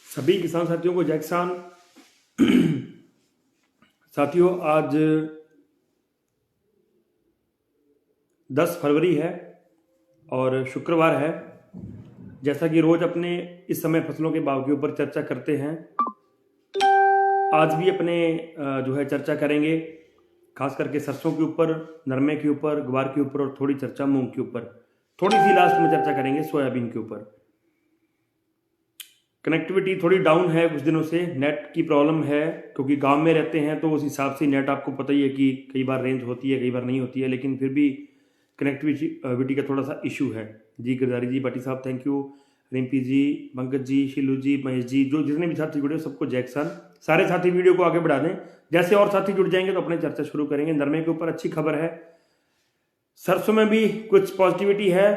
सभी किसान साथियों को जय किसान। साथियों, आज 10 फरवरी है और शुक्रवार है। जैसा कि रोज अपने इस समय फसलों के भाव के ऊपर चर्चा करते हैं, आज भी अपने जो है चर्चा करेंगे, खास करके सरसों के ऊपर, नरमे के ऊपर, ग्वार के ऊपर और थोड़ी चर्चा मूंग के ऊपर। थोड़ी सी लास्ट में चर्चा करेंगे सोयाबीन के ऊपर। कनेक्टिविटी थोड़ी डाउन है कुछ दिनों से, नेट की प्रॉब्लम है, क्योंकि गांव में रहते हैं तो उस हिसाब से नेट आपको पता ही है कि कई बार रेंज होती है, कई बार नहीं होती है, लेकिन फिर भी कनेक्टिविटी का थोड़ा सा इशू है। जी गिरधारी जी, भट्टी साहब थैंक यू, रिम्पी जी, पंकज जी, शिलू जी, महेश जी, जो जितने भी साथी जुड़े सबको जय किसान। सारे साथी वीडियो को आगे बढ़ा दें, जैसे और साथी जुड़ जाएंगे तो अपने चर्चा शुरू करेंगे। नरमे के ऊपर अच्छी खबर है, सरसों में भी कुछ पॉजिटिविटी है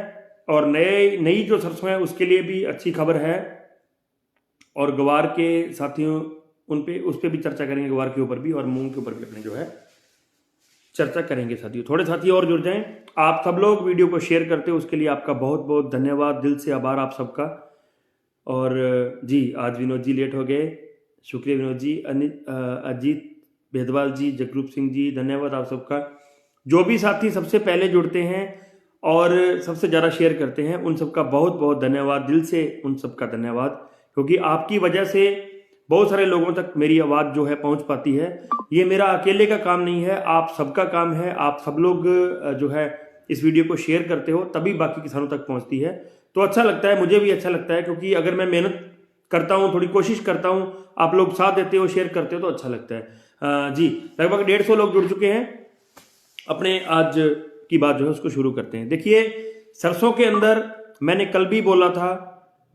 और नई जो सरसों है उसके लिए भी अच्छी खबर है। और ग्वार के साथियों उस पर भी चर्चा करेंगे, ग्वार के ऊपर भी और मूंग के ऊपर भी अपने जो है चर्चा करेंगे। साथियों थोड़े साथी और जुड़ जाएं। आप सब लोग वीडियो को शेयर करते हो उसके लिए आपका बहुत बहुत धन्यवाद, दिल से आभार आप सबका। और जी आज विनोद जी लेट हो गए, शुक्रिया विनोद जी। अजीत भेदवाल जी, जगरूप सिंह जी, धन्यवाद आप सबका। जो भी साथी सबसे पहले जुड़ते हैं और सबसे ज़्यादा शेयर करते हैं उन सबका बहुत बहुत धन्यवाद, दिल से उन सबका धन्यवाद, क्योंकि आपकी वजह से बहुत सारे लोगों तक मेरी आवाज़ जो है पहुंच पाती है। ये मेरा अकेले का काम नहीं है, आप सबका काम है। आप सब लोग जो है इस वीडियो को शेयर करते हो तभी बाकी किसानों तक पहुंचती है, तो अच्छा लगता है, मुझे भी अच्छा लगता है, क्योंकि अगर मैं मेहनत करता हूँ, थोड़ी कोशिश करता हूँ, आप लोग साथ देते हो, शेयर करते हो तो अच्छा लगता है। जी लगभग 150 लोग जुड़ चुके हैं। अपने आज की बात जो है उसको शुरू करते हैं। देखिए, सरसों के अंदर मैंने कल भी बोला था,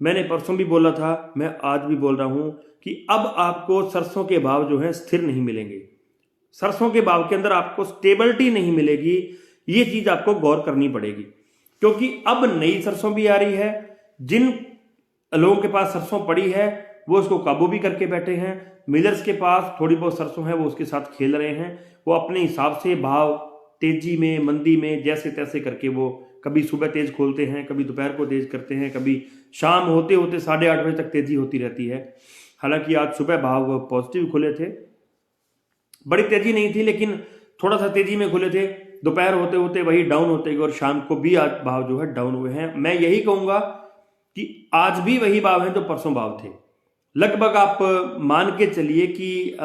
मैंने परसों भी बोला था, मैं आज भी बोल रहा हूं कि अब आपको सरसों के भाव जो है स्थिर नहीं मिलेंगे। सरसों के भाव के अंदर आपको स्टेबिलिटी नहीं मिलेगी, ये चीज आपको गौर करनी पड़ेगी, क्योंकि अब नई सरसों भी आ रही है। जिन लोगों के पास सरसों पड़ी है वो उसको काबू भी करके बैठे हैं। मिलर्स के पास थोड़ी बहुत सरसों है, वो उसके साथ खेल रहे हैं। वो अपने हिसाब से भाव तेजी में, मंदी में, जैसे तैसे करके वो कभी सुबह तेज खोलते हैं, कभी दोपहर को तेज करते हैं, कभी शाम होते होते 8:30 बजे तक तेजी होती रहती है। हालांकि आज सुबह भाव पॉजिटिव खुले थे, बड़ी तेजी नहीं थी लेकिन थोड़ा सा तेजी में खुले थे। दोपहर होते होते वही डाउन होते गए और शाम को भी आज भाव जो है डाउन हुए हैं। मैं यही कहूंगा कि आज भी वही भाव हैं जो परसों भाव थे। लगभग आप मान के चलिए कि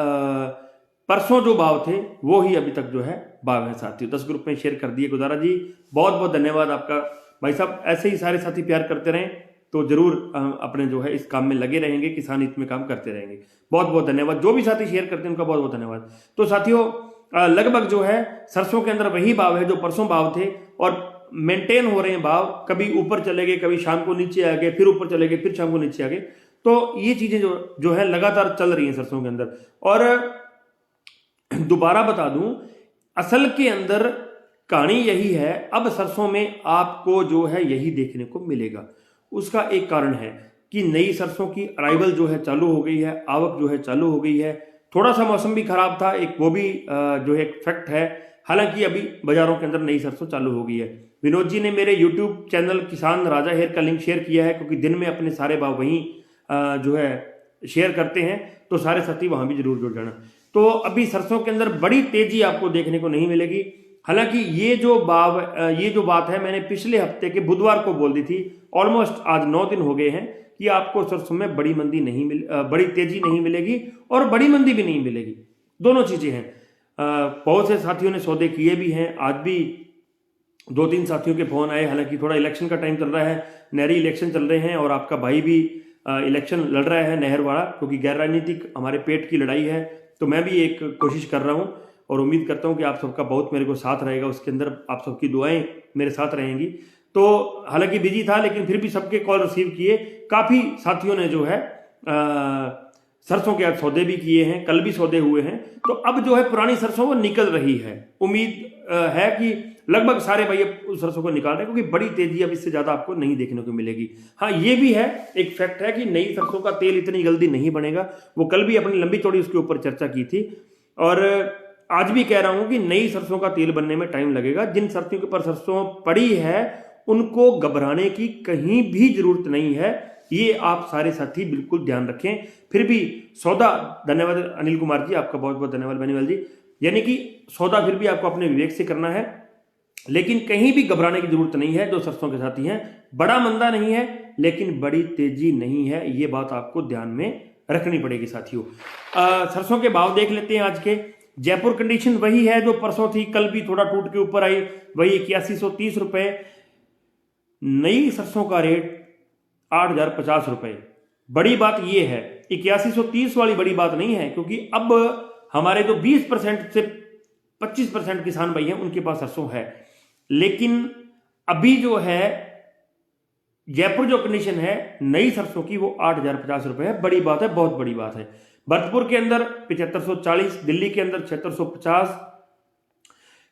परसों जो भाव थे वो ही अभी तक जो है भाव है। साथियों 10 ग्रुप में शेयर कर दिए, गुजारा जी बहुत बहुत धन्यवाद आपका। भाई साहब ऐसे ही सारे साथी प्यार करते रहें तो जरूर अपने जो है इस काम में लगे रहेंगे, किसान हित में काम करते रहेंगे। बहुत बहुत धन्यवाद, जो भी साथी शेयर करते हैं उनका बहुत बहुत धन्यवाद। तो साथियों लगभग जो है सरसों के अंदर वही भाव है जो परसों भाव थे और मेंटेन हो रहे हैं भाव। कभी ऊपर चले गए, कभी शाम को नीचे आ गए, फिर ऊपर चले गए, फिर शाम को नीचे आ गए। तो ये चीजें जो है लगातार चल रही हैं सरसों के अंदर। और दोबारा बता दूं, असल के अंदर कहानी यही है, अब सरसों में आपको जो है यही देखने को मिलेगा। उसका एक कारण है कि नई सरसों की अराइवल जो है चालू हो गई है, आवक जो है चालू हो गई है। थोड़ा सा मौसम भी खराब था, एक वो भी जो है फैक्ट है। हालांकि अभी बाजारों के अंदर नई सरसों चालू हो गई है। विनोद जी ने मेरे यूट्यूब चैनल किसान राजा हेयर का लिंक शेयर किया है, क्योंकि दिन में अपने सारे भाव वहीं जो है शेयर करते हैं, तो सारे साथी वहां भी जरूर जुड़ जाना। तो अभी सरसों के अंदर बड़ी तेजी आपको देखने को नहीं मिलेगी। हालांकि ये जो बात है मैंने पिछले हफ्ते के बुधवार को बोल दी थी, ऑलमोस्ट आज 9 दिन हो गए हैं कि आपको सरसों में बड़ी तेजी नहीं मिलेगी और बड़ी मंदी भी नहीं मिलेगी। दोनों चीजें हैं। बहुत से साथियों ने सौदे किए भी हैं, आज भी 2-3 साथियों के फोन आए। हालांकि थोड़ा इलेक्शन का टाइम चल रहा है, नहरी इलेक्शन चल रहे हैं और आपका भाई भी इलेक्शन लड़ रहा है नहर वाला, क्योंकि गैर राजनीतिक हमारे पेट की लड़ाई है। तो मैं भी एक कोशिश कर रहा हूं और उम्मीद करता हूं कि आप सबका बहुत मेरे को साथ रहेगा, उसके अंदर आप सबकी दुआएं मेरे साथ रहेंगी। तो हालांकि बिजी था लेकिन फिर भी सबके कॉल रिसीव किए। काफी साथियों ने जो है सरसों के आज सौदे भी किए हैं, कल भी सौदे हुए हैं। तो अब जो है पुरानी सरसों वो निकल रही है। उम्मीद है कि लगभग सारे भाई अब सरसों को निकाल रहे हैं, क्योंकि बड़ी तेजी अब इससे ज्यादा आपको नहीं देखने को मिलेगी। हाँ ये भी है, एक फैक्ट है कि नई सरसों का तेल इतनी जल्दी नहीं बनेगा। वो कल भी अपनी लंबी चौड़ी उसके ऊपर चर्चा की थी और आज भी कह रहा हूं कि नई सरसों का तेल बनने में टाइम लगेगा। जिन साथियों के ऊपर सरसों पड़ी है उनको घबराने की कहीं भी जरूरत नहीं है। ये आप सारे साथी बिल्कुल ध्यान रखें। फिर भी सौदा, धन्यवाद अनिल कुमार जी, आपका बहुत बहुत धन्यवाद बेनीवाल जी, यानी कि सौदा फिर भी आपको अपने विवेक से करना है, लेकिन कहीं भी घबराने की जरूरत नहीं है। जो सरसों के साथी हैं, बड़ा मंदा नहीं है लेकिन बड़ी तेजी नहीं है, ये बात आपको ध्यान में रखनी पड़ेगी साथियों। सरसों के भाव देख लेते हैं आज के। जयपुर कंडीशन वही है जो परसों थी, कल भी थोड़ा टूट के ऊपर आई, वही 8130 रुपए। नई सरसों का रेट 8050 रुपए। बड़ी बात यह है, 8130 वाली बड़ी बात नहीं है, क्योंकि अब हमारे जो 20% से 25% किसान भाई हैं उनके पास सरसों है, लेकिन अभी जो है जयपुर जो कंडीशन है नई सरसों की वो 8050 रुपए है। बड़ी बात है, बहुत बड़ी बात है। भरतपुर के अंदर 7540, दिल्ली के अंदर 7650,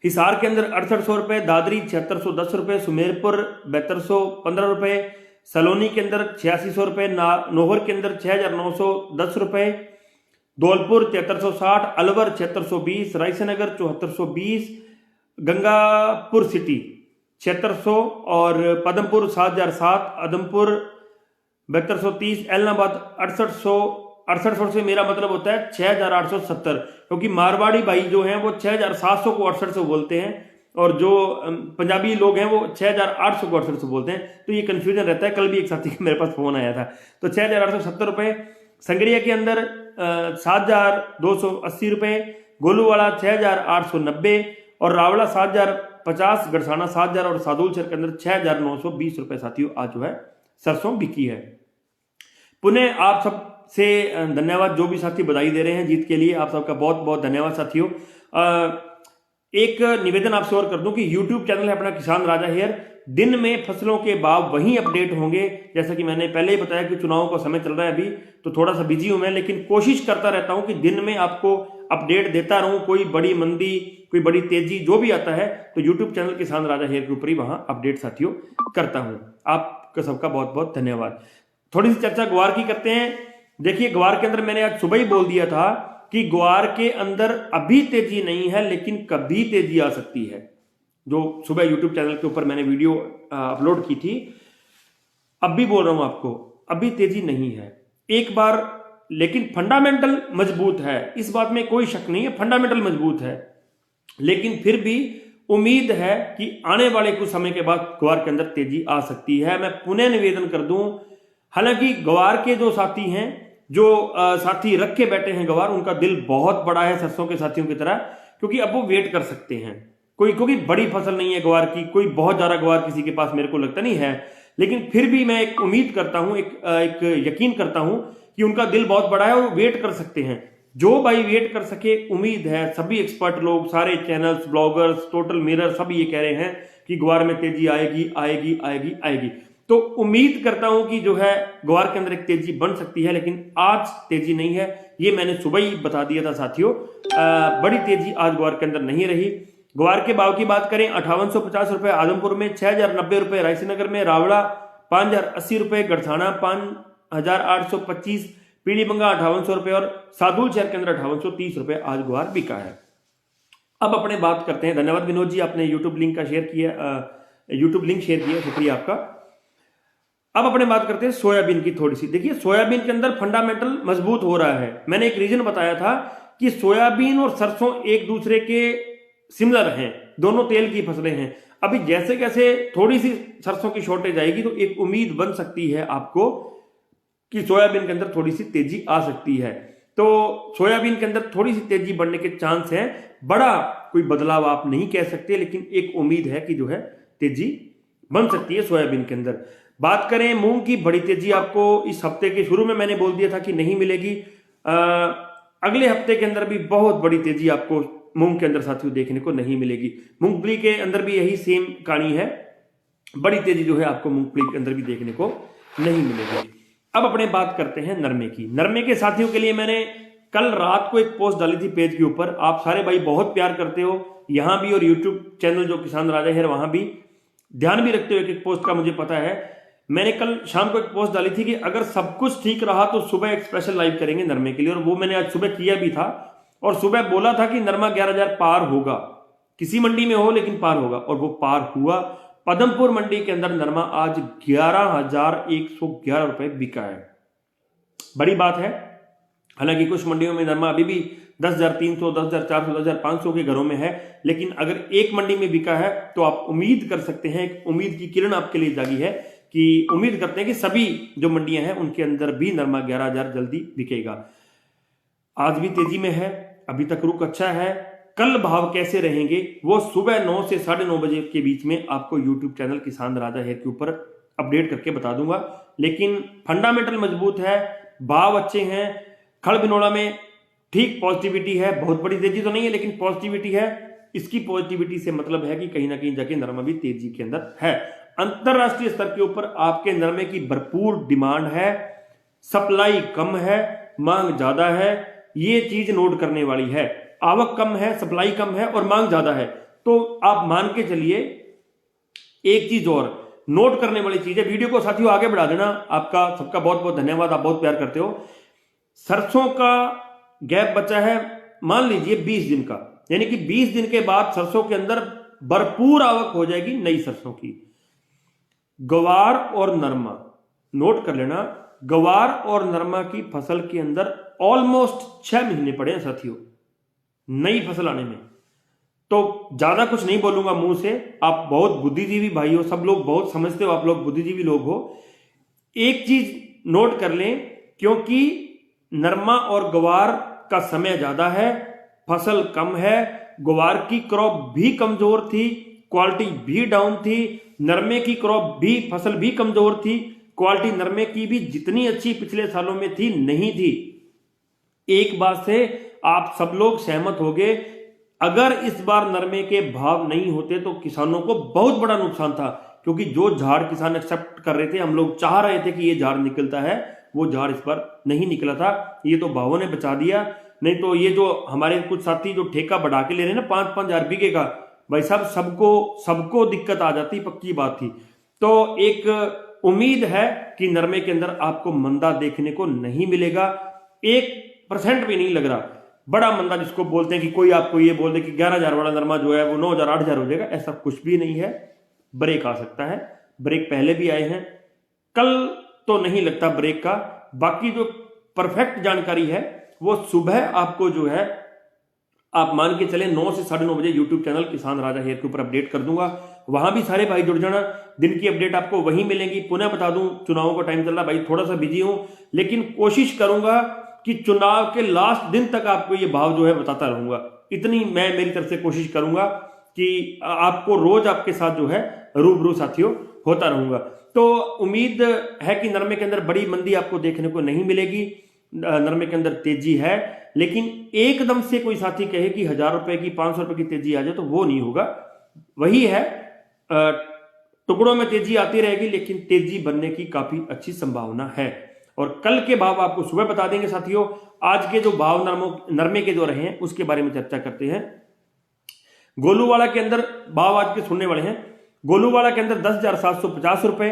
हिसार के अंदर 6800 रुपए, दादरी 7610 रुपए, सुमेरपुर 7215 रुपए, सलोनी के अंदर 8600 रुपए, नौहर के अंदर 6910 रुपए, धौलपुर 7360, अलवर 7620, रायसेनगर 7420, गंगापुर सिटी 7600 और पदमपुर 7007, आदमपुर 7230, एलनाबाद 6800 से मेरा मतलब होता है 6870, क्योंकि मारवाड़ी भाई जो हैं वो 6700 को 6800 बोलते हैं और जो पंजाबी लोग हैं वो 6800 को 6800 बोलते हैं, तो ये कंफ्यूजन रहता है। कल भी एक साथी के मेरे पास फोन आया था, तो 6870 रुपए। संगरिया के अंदर 7280 रुपए, गोलूवाड़ा 6890 और रावला 7050, गड़साना 7000 और सादुलसर के अंदर 6920 रुपए साथियों आज जो है सरसों बिकी है। पुनः आप सब से धन्यवाद, जो भी साथी बधाई दे रहे हैं जीत के लिए, आप सबका बहुत बहुत धन्यवाद साथियों। एक निवेदन आपसे और कर दूं कि YouTube चैनल है अपना किसान राजा हेयर, दिन में फसलों के भाव वहीं अपडेट होंगे। जैसा कि मैंने पहले ही बताया कि चुनाव का समय चल रहा है अभी, तो थोड़ा सा बिजी हूं मैं, लेकिन कोशिश करता रहता हूं कि दिन में आपको अपडेट देता रहूं। कोई बड़ी मंदी, कोई बड़ी तेजी जो भी आता है तो YouTube चैनल किसान राजा हेयर के ऊपर ही वहां अपडेट साथियों करता हूं। आपका सबका बहुत बहुत धन्यवाद। थोड़ी सी चर्चा ग्वार की करते हैं। देखिए, ग्वार के अंदर मैंने आज सुबह ही बोल दिया था कि ग्वार के अंदर अभी तेजी नहीं है, लेकिन कभी तेजी आ सकती है। जो सुबह YouTube चैनल के ऊपर मैंने वीडियो अपलोड की थी, अब भी बोल रहा हूं आपको, अभी तेजी नहीं है एक बार, लेकिन फंडामेंटल मजबूत है, इस बात में कोई शक नहीं है, फंडामेंटल मजबूत है। लेकिन फिर भी उम्मीद है कि आने वाले कुछ समय के बाद ग्वार के अंदर तेजी आ सकती है। मैं पुनः निवेदन कर दूं, हालांकि ग्वार के जो साथी हैं, जो साथी रख के बैठे हैं ग्वार, उनका दिल बहुत बड़ा है सरसों के साथियों की तरह, क्योंकि अब वो वेट कर सकते हैं। क्योंकि बड़ी फसल नहीं है ग्वार की, कोई बहुत ज्यादा ग्वार किसी के पास मेरे को लगता नहीं है, लेकिन फिर भी मैं एक उम्मीद करता हूं, एक यकीन करता हूं कि उनका दिल बहुत बड़ा है और वो वेट कर सकते हैं। जो भाई वेट कर सके, उम्मीद है सभी एक्सपर्ट लोग, सारे चैनल्स, ब्लॉगर्स, टोटल मिरर सभी ये कह रहे हैं कि ग्वार में तेजी आएगी आएगी आएगी आएगी। तो उम्मीद करता हूं कि जो है ग्वार के अंदर एक तेजी बन सकती है, लेकिन आज तेजी नहीं है, ये मैंने सुबह ही बता दिया था साथियों। बड़ी तेजी आज ग्वार के अंदर नहीं रही। ग्वार के भाव की बात करें, 5850 रुपए आदमपुर में, 6090 रुपए रायसेनगर में, रावड़ा 5080 रुपए, गड़साना 5825, पीलीबंगा 5800 रुपए और सादुलसर के अंदर 5830 रुपए आज ग्वार बिका है। अब अपने बात करते हैं, धन्यवाद विनोद जी, आपने यूट्यूब लिंक का शेयर किया, यूट्यूब लिंक शेयर किया, शुक्रिया आपका। अब अपने बात करते हैं सोयाबीन की थोड़ी सी। देखिए, सोयाबीन के अंदर फंडामेंटल मजबूत हो रहा है। मैंने एक रीजन बताया था कि सोयाबीन और सरसों एक दूसरे के सिमिलर हैं, दोनों तेल की फसलें हैं। अभी जैसे जैसे थोड़ी सी सरसों की शॉर्टेज आएगी तो एक उम्मीद बन सकती है आपको कि सोयाबीन के अंदर थोड़ी सी तेजी आ सकती है। तो सोयाबीन के अंदर थोड़ी सी तेजी बढ़ने के चांस हैं। बड़ा कोई बदलाव आप नहीं कह सकते, लेकिन एक उम्मीद है कि जो है तेजी बन सकती है सोयाबीन के अंदर। बात करें मूंग की, बड़ी तेजी आपको इस हफ्ते के शुरू में मैंने बोल दिया था कि नहीं मिलेगी। अगले हफ्ते के अंदर भी बहुत बड़ी तेजी आपको मूंग के अंदर साथियों देखने को नहीं मिलेगी। मूंगफली के अंदर भी यही सेम कहानी है, बड़ी तेजी जो है आपको मूंगफली के अंदर भी देखने को नहीं मिलेगी। अब अपने बात करते हैं नरमे की। नरमे के साथियों के लिए मैंने कल रात को एक पोस्ट डाली थी पेज के ऊपर। आप सारे भाई बहुत प्यार करते हो, यहां भी और यूट्यूब चैनल जो किसान राजा है वहां भी ध्यान भी रखते हो एक एक पोस्ट का, मुझे पता है। मैंने कल शाम को एक पोस्ट डाली थी कि अगर सब कुछ ठीक रहा तो सुबह एक स्पेशल लाइव करेंगे नरमे के लिए, और वो मैंने आज सुबह किया भी था। और सुबह बोला था कि नरमा 11,000 पार होगा, किसी मंडी में हो लेकिन पार होगा, और वो पार हुआ। पदमपुर मंडी के अंदर नरमा आज 11,111 रुपए बिका है। बड़ी बात है। हालांकि कुछ मंडियों में नरमा अभी भी 10,300, 10,400, 10,500 के घरों में है, लेकिन अगर एक मंडी में बिका है तो आप उम्मीद कर सकते हैं, एक उम्मीद की किरण आपके लिए जागी है कि उम्मीद करते हैं कि सभी जो मंडियां हैं उनके अंदर भी नरमा 11,000 जल्दी बिकेगा। आज भी तेजी में है, अभी तक रुख अच्छा है। कल भाव कैसे रहेंगे वो सुबह 9 से 9:30 बजे के बीच में आपको यूट्यूब चैनल किसान राजा हेयर के ऊपर अपडेट करके बता दूंगा। लेकिन फंडामेंटल मजबूत है, भाव अच्छे हैं। खड़ बिनौला में ठीक पॉजिटिविटी है, बहुत बड़ी तेजी तो नहीं है लेकिन पॉजिटिविटी है। इसकी पॉजिटिविटी से मतलब है कि कहीं ना कहीं जाके नरमा भी तेजी के अंदर है। अंतरराष्ट्रीय स्तर के ऊपर आपके नरमे की भरपूर डिमांड है, सप्लाई कम है, मांग ज्यादा है। ये चीज नोट करने वाली है। आवक कम है, सप्लाई कम है और मांग ज्यादा है, तो आप मान के चलिए। एक चीज और नोट करने वाली चीज है, वीडियो को साथियों आगे बढ़ा देना। आपका सबका बहुत बहुत धन्यवाद, आप बहुत प्यार करते हो। सरसों का गैप बचा है मान लीजिए 20 दिन का, यानी कि 20 दिन के बाद सरसों के अंदर भरपूर आवक हो जाएगी नई सरसों की। गवार और नरमा नोट कर लेना, गवार और नरमा की फसल के अंदर ऑलमोस्ट 6 महीने पड़े हैं साथियों नई फसल आने में। तो ज्यादा कुछ नहीं बोलूंगा मुंह से, आप बहुत बुद्धिजीवी भाई हो, सब लोग बहुत समझते हो, आप लोग बुद्धिजीवी लोग हो। एक चीज नोट कर लें, क्योंकि नरमा और गवार का समय ज्यादा है, फसल कम है, गवार की क्रॉप भी कमजोर थी, क्वालिटी भी डाउन थी, नरमे की क्रॉप भी फसल भी कमजोर थी, क्वालिटी नरमे की भी जितनी अच्छी पिछले सालों में थी नहीं थी। एक बात से आप सब लोग सहमत होंगे, अगर इस बार नरमे के भाव नहीं होते तो किसानों को बहुत बड़ा नुकसान था, क्योंकि जो झाड़ किसान एक्सेप्ट कर रहे थे, हम लोग चाह रहे थे कि ये झाड़ निकलता है, वो झाड़ इस बार नहीं निकला था। ये तो भावों ने बचा दिया, नहीं तो ये जो हमारे कुछ साथी जो ठेका बढ़ा के ले रहे हैं ना 5-5 हजार बीघे का, भाई साहब सबको दिक्कत आ जाती, पक्की बात थी। तो एक उम्मीद है कि नरमे के अंदर आपको मंदा देखने को नहीं मिलेगा, 1% भी नहीं लग रहा। बड़ा मंदा जिसको बोलते हैं कि कोई आपको ये बोल दे कि 11,000 वाला नरमा जो है वो 9,000 8,000 हो जाएगा, ऐसा कुछ भी नहीं है। ब्रेक आ सकता है, ब्रेक पहले भी आए हैं, कल तो नहीं लगता ब्रेक का। बाकी जो परफेक्ट जानकारी है वो सुबह आपको जो है आप मान के चले 9 से 9:30 बजे यूट्यूब चैनल किसान राजा हेयर के ऊपर अपडेट कर दूंगा। वहां भी सारे भाई जुड़ जाना, दिन की अपडेट आपको वहीं मिलेगी। पुनः बता दूं, चुनावों का टाइम चल रहा, भाई थोड़ा सा बिजी हूं, लेकिन कोशिश करूंगा कि चुनाव के लास्ट दिन तक आपको ये भाव जो है बताता रहूंगा। इतनी मैं मेरी तरफ से कोशिश करूंगा कि आपको रोज आपके साथ जो है रूबरू साथियों होता रहूंगा। तो उम्मीद है कि नरमे के अंदर बड़ी मंदी आपको देखने को नहीं मिलेगी, नरमे के अंदर तेजी है, लेकिन एकदम से कोई साथी कहे कि 1,000 रुपए की 500 रुपए की तेजी आ जाए तो वो नहीं होगा। वही है, टुकड़ों में तेजी आती रहेगी, लेकिन तेजी बनने की काफी अच्छी संभावना है। और कल के भाव आपको सुबह बता देंगे साथियों। आज के जो भाव नरमे के जो रहे हैं उसके बारे में चर्चा करते हैं। गोलूवाड़ा के अंदर भाव आज के सुनने वाले हैं। गोलूवाड़ा के अंदर 10,750 रुपए,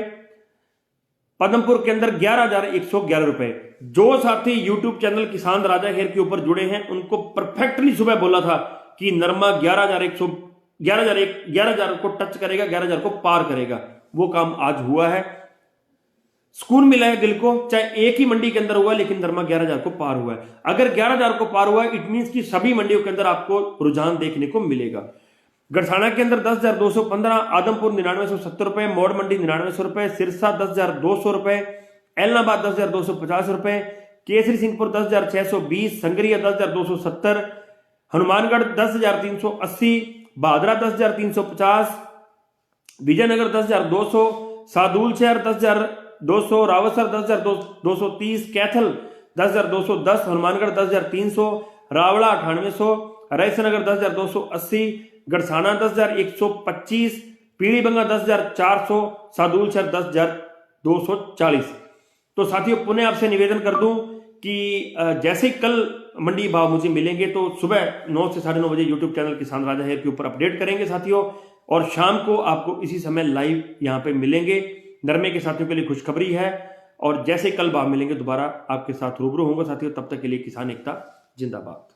पदमपुर के अंदर 11,111 रुपए। जो साथी यूट्यूब चैनल किसान राजा हेयर के ऊपर जुड़े हैं उनको परफेक्टली सुबह बोला था कि नरमा 11,000 को टच करेगा, 11,000 को पार करेगा, वो काम आज हुआ है। सुकून मिला है दिल को, चाहे एक ही मंडी के अंदर हुआ लेकिन नरमा 11,000 को पार हुआ है। अगर 11,000 को पार हुआ है इट मींस कि सभी मंडियों के अंदर आपको रुझान देखने को मिलेगा। गढ़साना के अंदर 10,215, आदमपुर 9,970 रुपए, मोड़ मंडी 9,900 रुपए, सिरसा 10,200 रुपए, एलनाबाद 10,250 रुपए, केसरी सिंहपुर 10,620, संगरिया 10,270, हनुमानगढ़ 10,380, भादरा 10,350, विजयनगर 10,200, सादुल शहर 10,200, रावतसर 10,230, कैथल 10,210, हनुमानगढ़ 10,300, रावड़ा 9800, रायसनगर 10,280, गढ़साना 10,125, पीलीबंगा 10,400, सादुल शहर 10,240। तो साथियों पुनः आपसे निवेदन कर दूं कि जैसे कल मंडी भाव मुझे मिलेंगे तो सुबह 9 से 9:30 बजे यूट्यूब चैनल किसान राजा हेयर के ऊपर अपडेट करेंगे साथियों, और शाम को आपको इसी समय लाइव यहाँ पे मिलेंगे। नरमे के साथियों के लिए खुशखबरी है, और जैसे कल भाव मिलेंगे दोबारा आपके साथ रूबरू होंगे साथियों। तब तक के लिए किसान एकता जिंदाबाद।